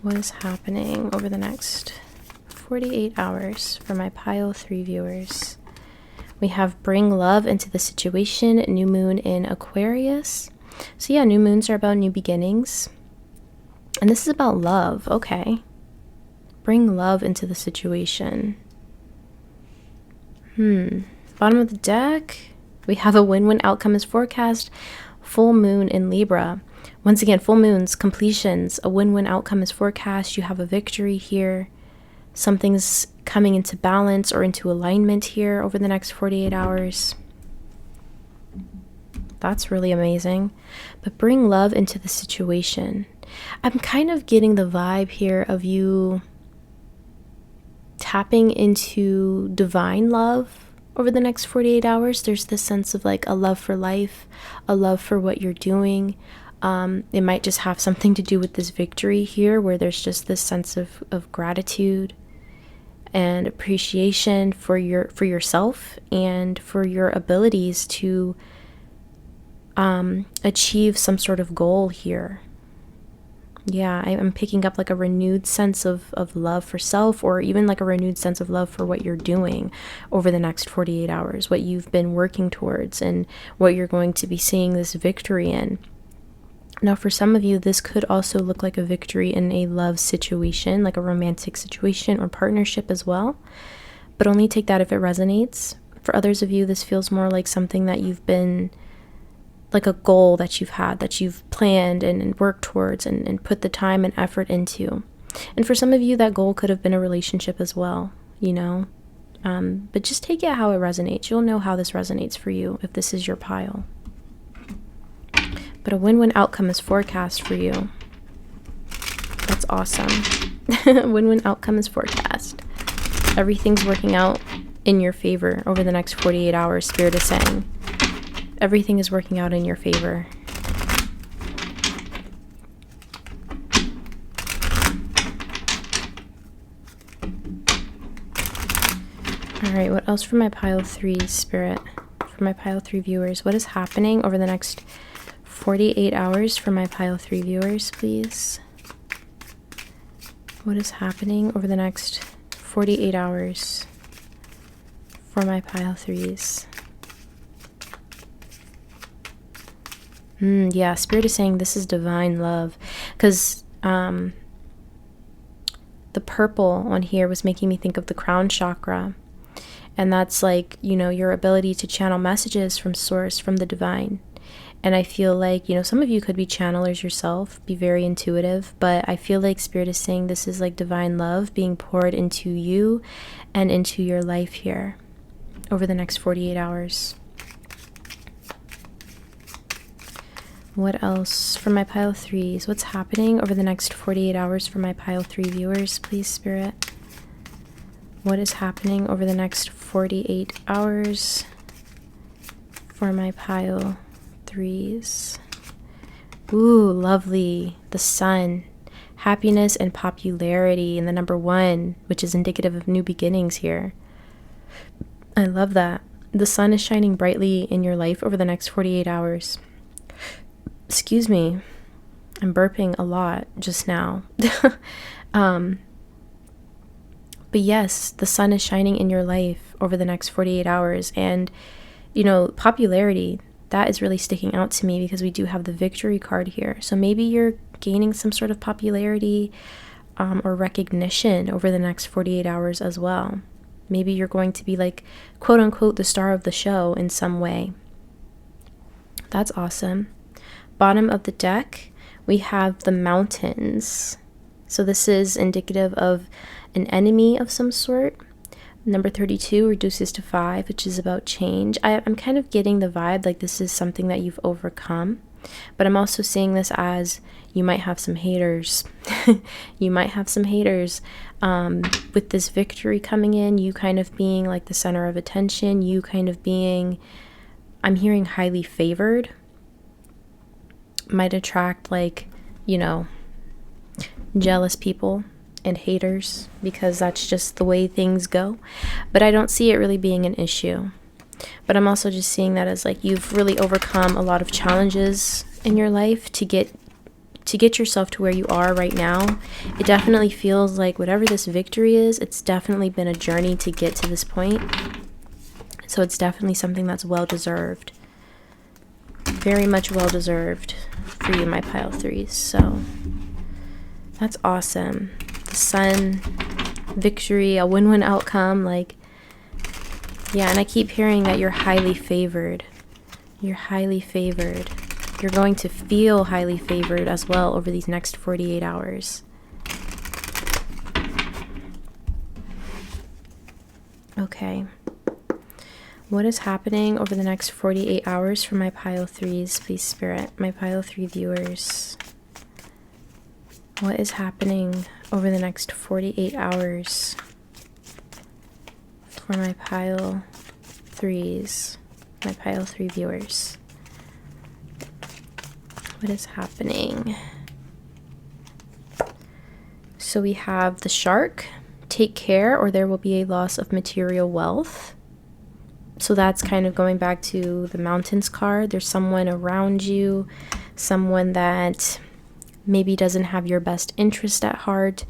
What is happening over the next 48 hours for my pile 3 viewers? We have bring love into the situation, new moon in Aquarius. So yeah, new moons are about new beginnings. And this is about love. Okay. Bring love into the situation. Bottom of the deck, we have a win-win outcome is forecast, full moon in Libra. Once again, full moons, completions, a win-win outcome is forecast. You have a victory here. Something's coming into balance or into alignment here over the next 48 hours. That's really amazing. But bring love into the situation. I'm kind of getting the vibe here of you tapping into divine love over the next 48 hours. There's this sense of like a love for life, a love for what you're doing. It might just have something to do with this victory here, where there's just this sense of gratitude and appreciation for yourself and for your abilities to achieve some sort of goal here. Yeah, I'm picking up like a renewed sense of love for self, or even like a renewed sense of love for what you're doing over the next 48 hours, what you've been working towards, and what you're going to be seeing this victory in. Now, for some of you, this could also look like a victory in a love situation, like a romantic situation or partnership as well. But only take that if it resonates. For others of you, this feels more like something that you've been, like a goal that you've had, that you've planned and worked towards and put the time and effort into. And for some of you, that goal could have been a relationship as well, you know. But just take it how it resonates. You'll know how this resonates for you if this is your pile. But a win-win outcome is forecast for you. That's awesome. Win-win outcome is forecast. Everything's working out in your favor over the next 48 hours, Spirit is saying. Everything is working out in your favor. All right, what else for my pile 3, Spirit? For my pile 3 viewers, what is happening over the next 48 hours for my pile 3 viewers, please? What is happening over the next 48 hours for my pile 3s? Yeah, Spirit is saying this is divine love, because the purple on here was making me think of the crown chakra, and that's like, you know, your ability to channel messages from source, from the divine. And I feel like, you know, some of you could be channelers yourself, be very intuitive, but I feel like Spirit is saying this is like divine love being poured into you and into your life here over the next 48 hours. What else for my pile 3s? What's happening over the next 48 hours for my pile 3 viewers, please, Spirit? What is happening over the next 48 hours for my pile 3s? Ooh, lovely. The sun. Happiness and popularity in the number 1, which is indicative of new beginnings here. I love that. The sun is shining brightly in your life over the next 48 hours. Excuse me. I'm burping a lot just now. But yes, the sun is shining in your life over the next 48 hours. And, you know, popularity, that is really sticking out to me because we do have the victory card here. So maybe you're gaining some sort of popularity or recognition over the next 48 hours as well. Maybe you're going to be like, quote unquote, the star of the show in some way. That's awesome. Bottom of the deck, we have the mountains. So this is indicative of an enemy of some sort. Number 32 reduces to 5, which is about change. I'm kind of getting the vibe like this is something that you've overcome. But I'm also seeing this as you might have some haters. You might have some haters. With this victory coming in, you kind of being like the center of attention, you kind of being, I'm hearing highly favored, might attract like, you know, jealous people and haters, because that's just the way things go. But I don't see it really being an issue. But I'm also just seeing that as like you've really overcome a lot of challenges in your life to get yourself to where you are right now. It definitely feels like whatever this victory is, it's definitely been a journey to get to this point. So it's definitely something that's well deserved. Very much well deserved for you, my pile 3s. So that's awesome. The sun, victory, a win-win outcome, like, yeah. And I keep hearing that you're highly favored. You're highly favored. You're going to feel highly favored as well over these next 48 hours. Okay. What is happening over the next 48 hours for my pile 3s, please, Spirit? My pile 3 viewers. What is happening over the next 48 hours for my pile 3s? My pile 3 viewers. What is happening? So we have the shark. Take care or there will be a loss of material wealth. So that's kind of going back to the mountains card. There's someone around you, someone that maybe doesn't have your best interest at heart.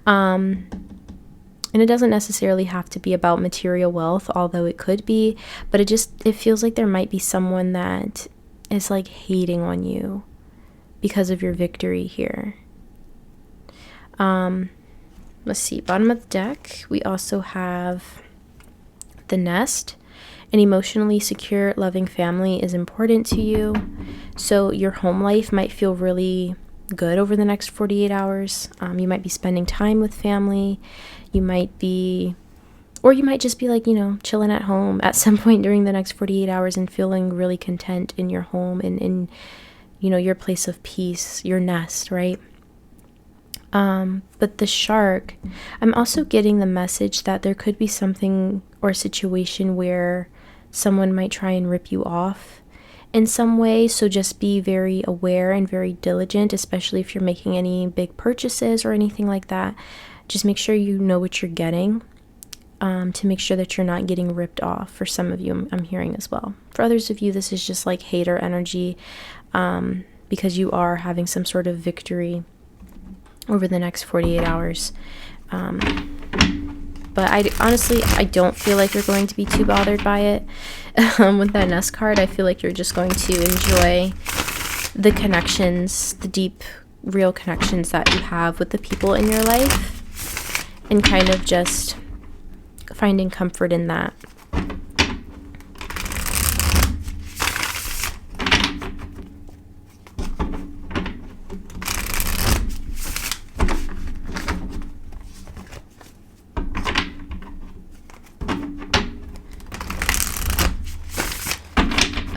And it doesn't necessarily have to be about material wealth, although it could be, but it feels like there might be someone that is like hating on you because of your victory here. Let's see, bottom of the deck, we also have the Nest. An emotionally secure, loving family is important to you. So your home life might feel really good over the next 48 hours. You might be spending time with family. You might just be like, chilling at home at some point during the next 48 hours and feeling really content in your home and in, your place of peace, your nest, right? But the Shark, I'm also getting the message that there could be something or situation where someone might try and rip you off in some way. So just be very aware and very diligent, especially if you're making any big purchases or anything like that. Just make sure you know what you're getting, to make sure that you're not getting ripped off. For some of you, I'm hearing as well. For others of you, this is just like hater energy, because you are having some sort of victory over the next 48 hours. But I don't feel like you're going to be too bothered by it. With that Nest card, I feel like you're just going to enjoy the connections, the deep, real connections that you have with the people in your life, and kind of just finding comfort in that.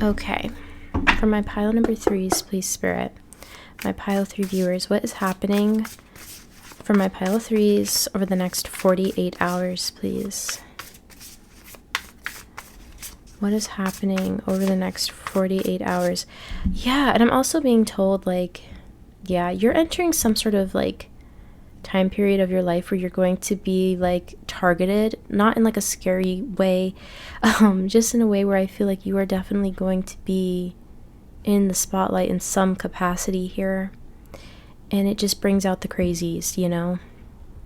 Okay, for my pile number 3s, please, Spirit. My pile 3 viewers, what is happening for my pile 3s over the next 48 hours, please? What is happening over the next 48 hours? Yeah, and I'm also being told, like, yeah, you're entering some sort of, like, time period of your life where you're going to be, like, targeted, not in, like, a scary way, just in a way where I feel like you are definitely going to be in the spotlight in some capacity here. And it just brings out the crazies,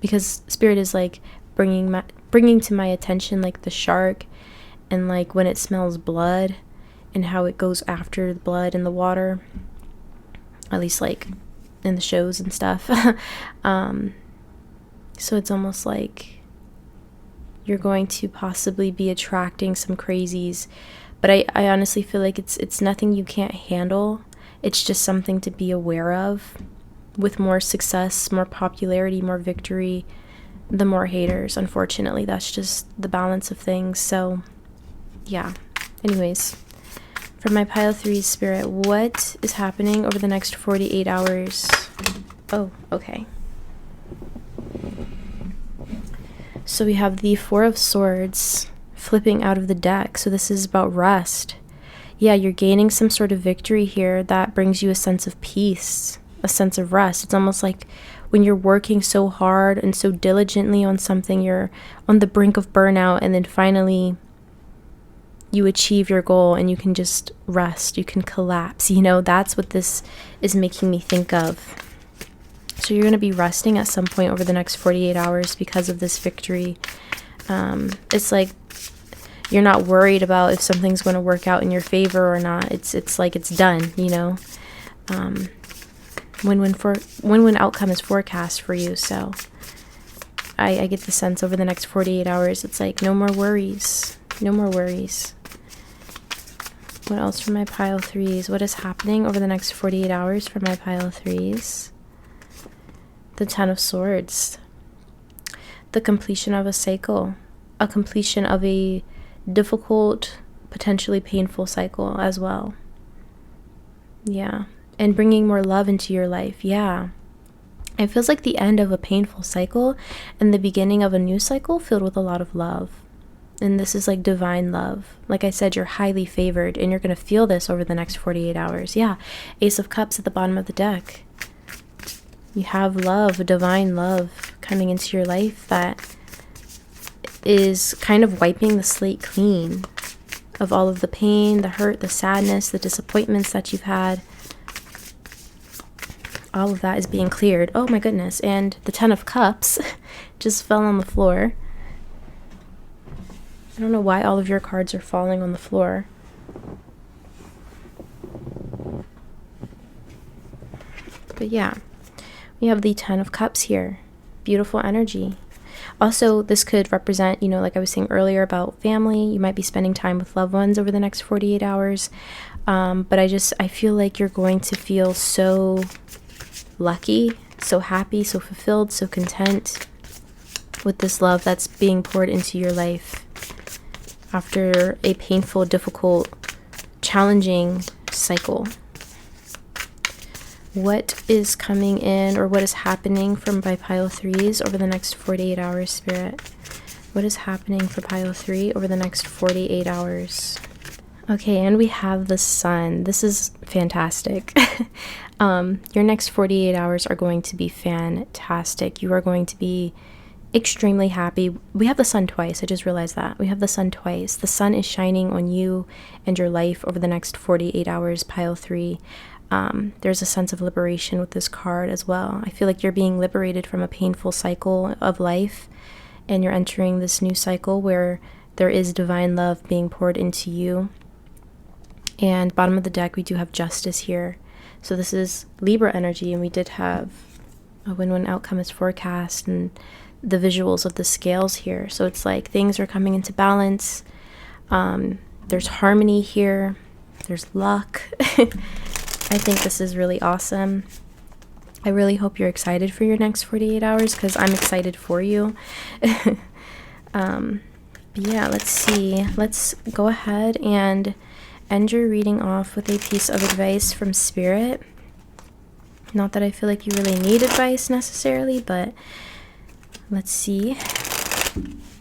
because Spirit is, like, bringing to my attention, like, the shark, and, like, when it smells blood and how it goes after the blood in the water, at least, like, in the shows and stuff. So it's almost like you're going to possibly be attracting some crazies, but I honestly feel like it's nothing you can't handle. It's just something to be aware of. With more success, more popularity, more victory, the more haters. Unfortunately, that's just the balance of things. So yeah, anyways, for my pile 3 Spirit, what is happening over the next 48 hours? Oh, okay. So we have the 4 of Swords flipping out of the deck. So this is about rest. Yeah, you're gaining some sort of victory here that brings you a sense of peace, a sense of rest. It's almost like when you're working so hard and so diligently on something, you're on the brink of burnout, and then finally you achieve your goal and you can just rest, you can collapse. That's what this is making me think of. So you're going to be resting at some point over the next 48 hours because of this victory. It's like you're not worried about if something's going to work out in your favor or not. It's like it's done, Win-win outcome is forecast for you. So I get the sense over the next 48 hours, it's like no more worries. No more worries. What else for my pile 3s? What is happening over the next 48 hours for my pile 3s? The 10 of Swords. The completion of a cycle. A completion of a difficult, potentially painful cycle as well. Yeah. And bringing more love into your life. Yeah. It feels like the end of a painful cycle and the beginning of a new cycle filled with a lot of love. And this is like divine love. Like I said, you're highly favored, and you're going to feel this over the next 48 hours. Yeah. Ace of Cups at the bottom of the deck. You have love, divine love coming into your life that is kind of wiping the slate clean of all of the pain, the hurt, the sadness, the disappointments that you've had. all of that is being cleared. Oh my goodness. And the 10 of Cups just fell on the floor. I don't know why all of your cards are falling on the floor. But yeah, we have the 10 of Cups here. Beautiful energy. Also, this could represent, you know, like I was saying earlier about family. You might be spending time with loved ones over the next 48 hours. But I feel like you're going to feel so lucky, so happy, so fulfilled, so content with this love that's being poured into your life after a painful, difficult, challenging cycle. What is coming in, or what is happening from my pile 3s over the next 48 hours, Spirit? What is happening for pile 3 over the next 48 hours? Okay, and we have the Sun. This is fantastic. Your next 48 hours are going to be fantastic. You are going to be extremely happy. We have the Sun twice. I just realized that. We have the Sun twice. The Sun is shining on you and your life over the next 48 hours, pile 3. There's a sense of liberation with this card as well. I feel like you're being liberated from a painful cycle of life, and you're entering this new cycle where there is divine love being poured into you. And bottom of the deck, we do have Justice here. So this is Libra energy, and we did have a win-win outcome is forecast, and the visuals of the scales here. So it's like things are coming into balance. There's harmony here. There's luck. I think this is really awesome. I really hope you're excited for your next 48 hours, because I'm excited for you. But yeah, let's see. Let's go ahead and end your reading off with a piece of advice from Spirit. Not that I feel like you really need advice necessarily, but let's see.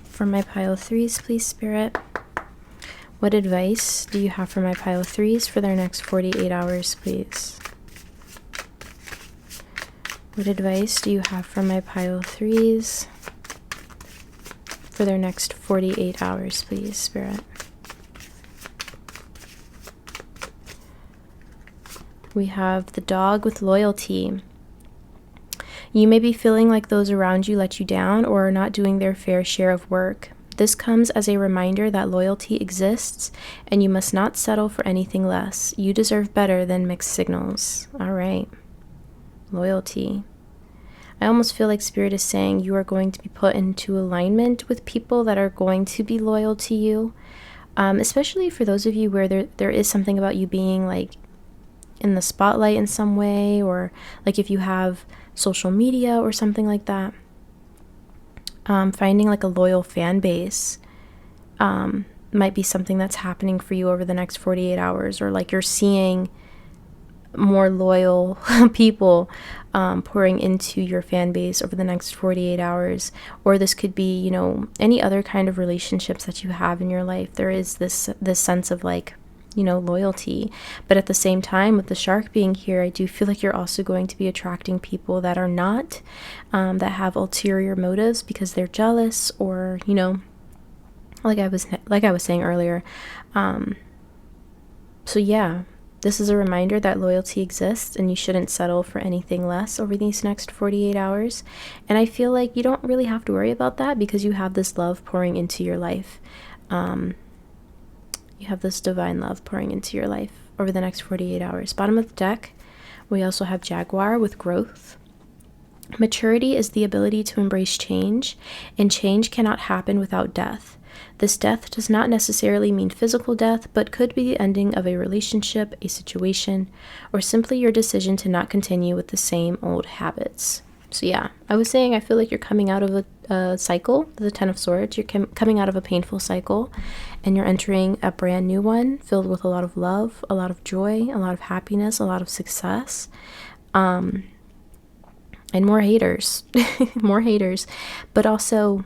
For my pile 3s, please, Spirit. What advice do you have for my pile 3s for their next 48 hours, please? What advice do you have for my pile 3s for their next 48 hours, please, Spirit? We have the Dog with loyalty. You may be feeling like those around you let you down or are not doing their fair share of work. This comes as a reminder that loyalty exists and you must not settle for anything less. You deserve better than mixed signals. All right. Loyalty. I almost feel like Spirit is saying you are going to be put into alignment with people that are going to be loyal to you. Especially for those of you where there is something about you being like in the spotlight in some way, or like if you have social media or something like that. Finding like a loyal fan base might be something that's happening for you over the next 48 hours, or like you're seeing more loyal people pouring into your fan base over the next 48 hours. Or this could be, you know, any other kind of relationships that you have in your life. There is this sense of like, you know, loyalty. But at the same time, with the Shark being here, I do feel like you're also going to be attracting people that are not, that have ulterior motives because they're jealous, or, you know, like I was saying earlier. So yeah, this is a reminder that loyalty exists and you shouldn't settle for anything less over these next 48 hours. And I feel like you don't really have to worry about that because you have this love pouring into your life. You have this divine love pouring into your life over the next 48 hours. Bottom of the deck, we also have Jaguar with growth. Maturity is the ability to embrace change, and change cannot happen without death. This death does not necessarily mean physical death, but could be the ending of a relationship, a situation, or simply your decision to not continue with the same old habits. So yeah, I was saying I feel like you're coming out of a cycle, the 10 of Swords. You're coming out of a painful cycle, and you're entering a brand new one filled with a lot of love, a lot of joy, a lot of happiness, a lot of success, and more haters, more haters. But also,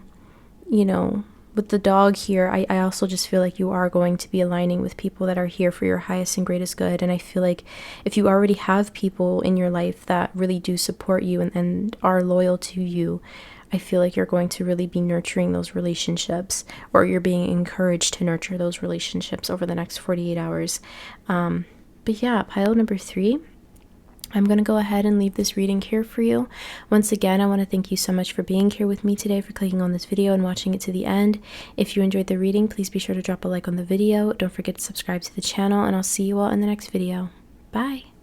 you know, with the dog here, I also just feel like you are going to be aligning with people that are here for your highest and greatest good. And I feel like if you already have people in your life that really do support you and are loyal to you, I feel like you're going to really be nurturing those relationships, or you're being encouraged to nurture those relationships over the next 48 hours. But yeah, pile number 3, I'm going to go ahead and leave this reading here for you. Once again, I want to thank you so much for being here with me today, for clicking on this video and watching it to the end. If you enjoyed the reading, please be sure to drop a like on the video. Don't forget to subscribe to the channel, and I'll see you all in the next video. Bye!